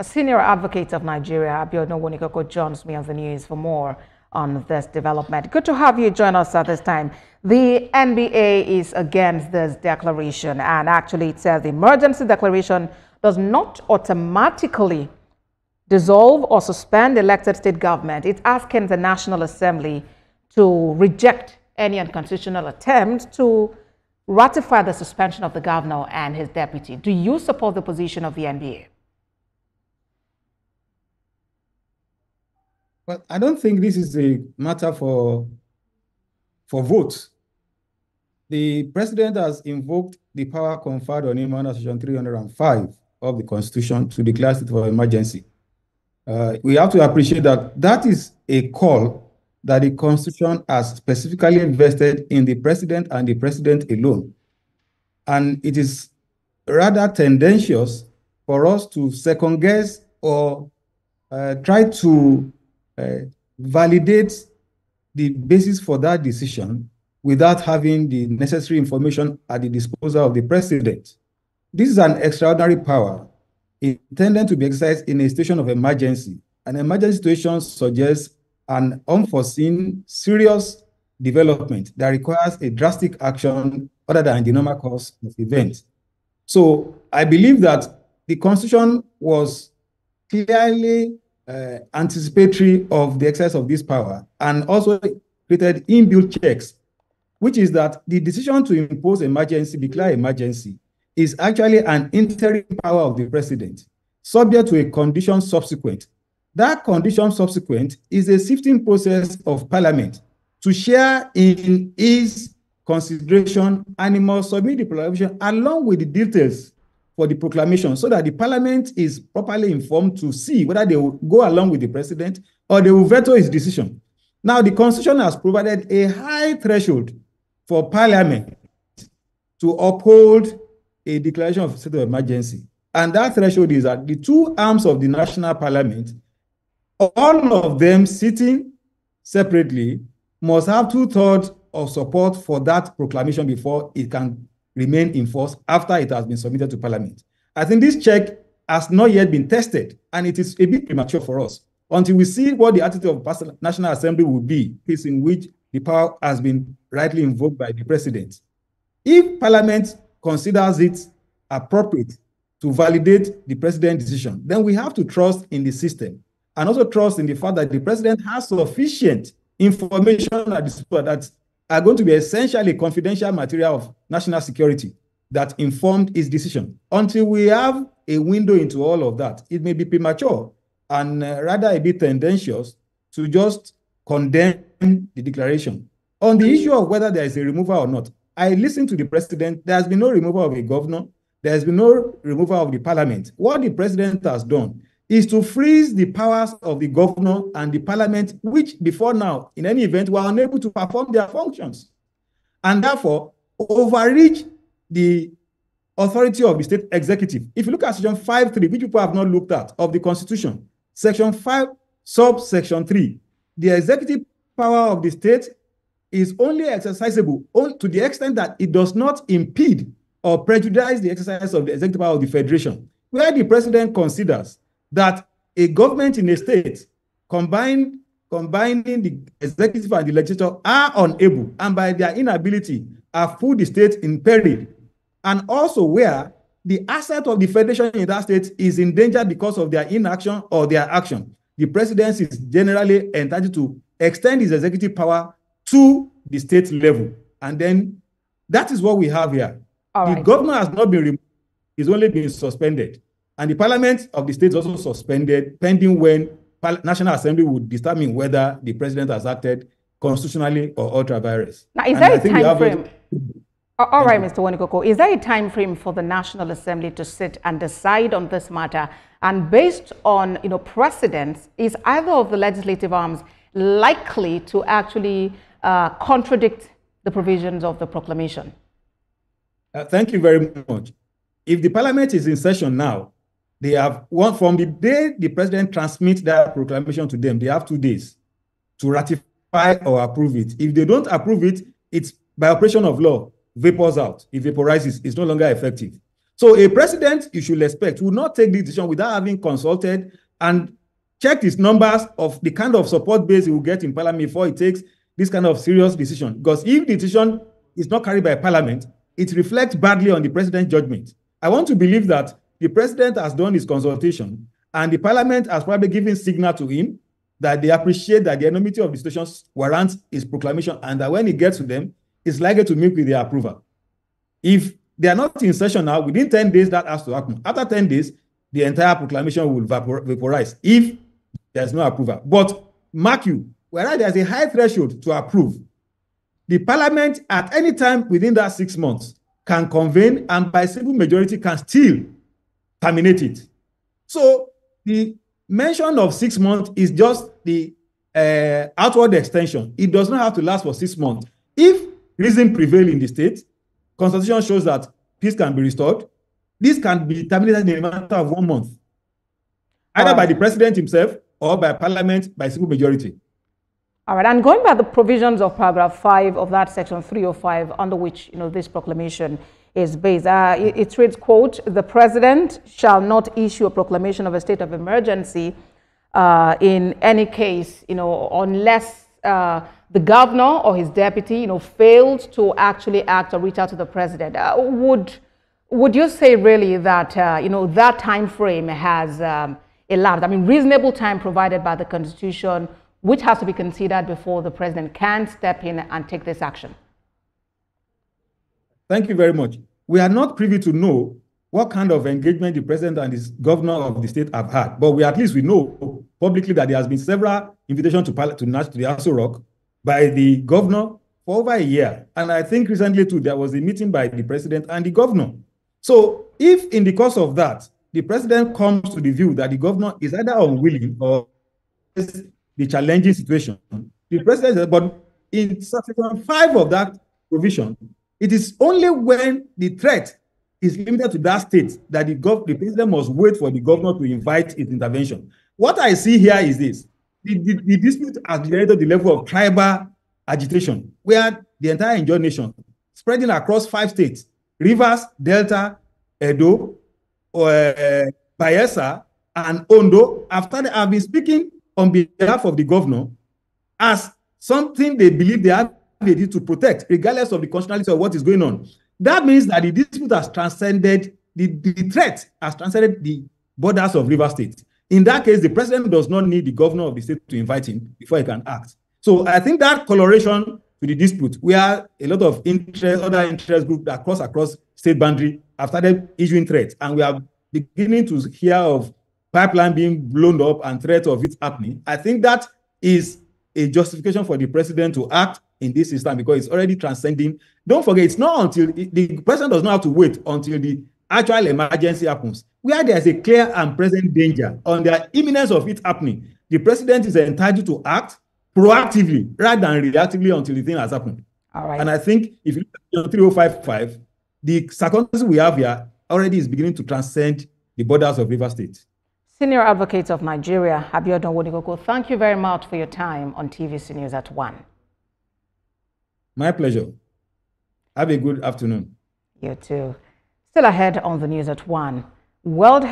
A senior advocate of Nigeria, Abiodun Wonikoko, joins me on the news for more on this development. Good to have you join us at this time. The NBA is against this declaration, and actually it says the emergency declaration does not automatically dissolve or suspend elected state government. It's asking the National Assembly to reject any unconstitutional attempt to ratify the suspension of the governor and his deputy. Do you support the position of the NBA? Well, I don't think this is a matter for votes. The president has invoked the power conferred on him under Section 305 of the Constitution to declare state of emergency. We have to appreciate that that is a call that the Constitution has specifically invested in the president and the president alone. And it is rather tendentious for us to second guess or try to validate the basis for that decision without having the necessary information at the disposal of the president. This is an extraordinary power intended to be exercised in a situation of emergency. An emergency situation suggests an unforeseen, serious development that requires a drastic action other than the normal course of events. So I believe that the Constitution was clearly anticipatory of the exercise of this power and also created inbuilt checks, which is that the decision to impose emergency, declare emergency, is actually an interim power of the president, subject to a condition subsequent. That condition subsequent is a sifting process of parliament to share in his consideration and he must submit the proclamation along with the details for the proclamation so that the parliament is properly informed to see whether they will go along with the president or they will veto his decision. Now, the Constitution has provided a high threshold for parliament to uphold a declaration of state of emergency. And that threshold is that the two arms of the national parliament, all of them sitting separately, must have 2/3 of support for that proclamation before it can remain in force after it has been submitted to parliament. I think this check has not yet been tested, and it is a bit premature for us until we see what the attitude of the National Assembly will be, case in which the power has been rightly invoked by the president. If parliament considers it appropriate to validate the president's decision, then we have to trust in the system and also trust in the fact that the president has sufficient information that are going to be essentially confidential material of national security that informed his decision. Until we have a window into all of that, it may be premature and rather a bit tendentious to just condemn the declaration. On the issue of whether there is a removal or not, I listened to the president. There has been no removal of a governor. There has been no removal of the parliament. What the president has done is to freeze the powers of the governor and the parliament, which before now, in any event, were unable to perform their functions, and therefore overreach the authority of the state executive. If you look at Section 5(3), which people have not looked at, of the Constitution, Section 5, subsection 3, the executive power of the state is only exercisable to the extent that it does not impede or prejudice the exercise of the executive power of the federation, where the president considers that a government in a state combining the executive and the legislature are unable, and by their inability have put the state in peril, and also where the asset of the federation in that state is in danger because of their inaction or their action, the president is generally entitled to extend his executive power to the state level. And then that is what we have here. The governor has not been removed, he's only been suspended. And the parliament of the state is also suspended, pending when National Assembly would determine whether the president has acted constitutionally or ultra vires. Now, is there a time frame? All right, Mr. Wonikoko, is there a time frame for the National Assembly to sit and decide on this matter? And based on precedents, is either of the legislative arms likely to actually contradict the provisions of the proclamation? Thank you very much. If the parliament is in session now, they have from the day the president transmits that proclamation to them, they have 2 days to ratify or approve it. If they don't approve it, it's by operation of law, vapors out. It vaporizes, it's no longer effective. So a president, you should expect, will not take this decision without having consulted and checked his numbers of the kind of support base he will get in parliament before he takes this kind of serious decision. Because if the decision is not carried by parliament, it reflects badly on the president's judgment. I want to believe that the president has done his consultation and the parliament has probably given signal to him that they appreciate that the enormity of the situation warrants his proclamation and that when he gets to them, it's likely to meet with their approval. If they are not in session now, within 10 days, that has to happen. After 10 days, the entire proclamation will vaporize if there's no approval. But mark you, whereas there's a high threshold to approve, the parliament at any time within that 6 months can convene and by simple majority can still terminate it. So the mention of 6 months is just the outward extension. It does not have to last for 6 months. If reason prevails in the state, Constitution shows that peace can be restored. This can be terminated in a matter of 1 month, either by the president himself or by parliament by simple majority. All right, and going by the provisions of paragraph 5 of that section 305, under which this proclamation is based, it reads, quote, "The president shall not issue a proclamation of a state of emergency in any case, unless the governor or his deputy, failed to actually act or reach out to the president." Would you say really that, that time frame has elapsed? I mean, reasonable time provided by the Constitution, which has to be considered before the president can step in and take this action? Thank you very much. We are not privy to know what kind of engagement the president and his governor of the state have had, but we know publicly that there has been several invitations to the Aso Rock by the governor for over a year. And I think recently too, there was a meeting by the president and the governor. So if in the course of that, the president comes to the view that the governor is either unwilling or the challenging situation, the president says, but in section 5 of that provision, it is only when the threat is limited to that state that the president must wait for the governor to invite its intervention. What I see here is this. The dispute has generated the level of tribal agitation, where the entire Njo nation, spreading across 5 states, Rivers, Delta, Edo, Bayelsa, and Ondo, have been speaking on behalf of the governor as something they believe they have a duty to protect, regardless of the constitutionality of what is going on. That means that the dispute has transcended, the threat has transcended the borders of River State. In that case, the president does not need the governor of the state to invite him before he can act. So I think that coloration to the dispute, where a lot of other interest groups that across state boundary have started issuing threats, and we are beginning to hear of pipeline being blown up and threat of it happening. I think that is a justification for the president to act in this system because it's already transcending. Don't forget, it's not until the president does not have to wait until the actual emergency happens. Where there is a clear and present danger on the imminence of it happening, the president is entitled to act proactively rather than reactively until the thing has happened. All right. And I think if you look at 3055, the circumstances we have here already is beginning to transcend the borders of River State. Senior Advocate of Nigeria, Abiodun Wonigoko, thank you very much for your time on TVC News at 1. My pleasure. Have a good afternoon. You too. Still ahead on the news at 1. World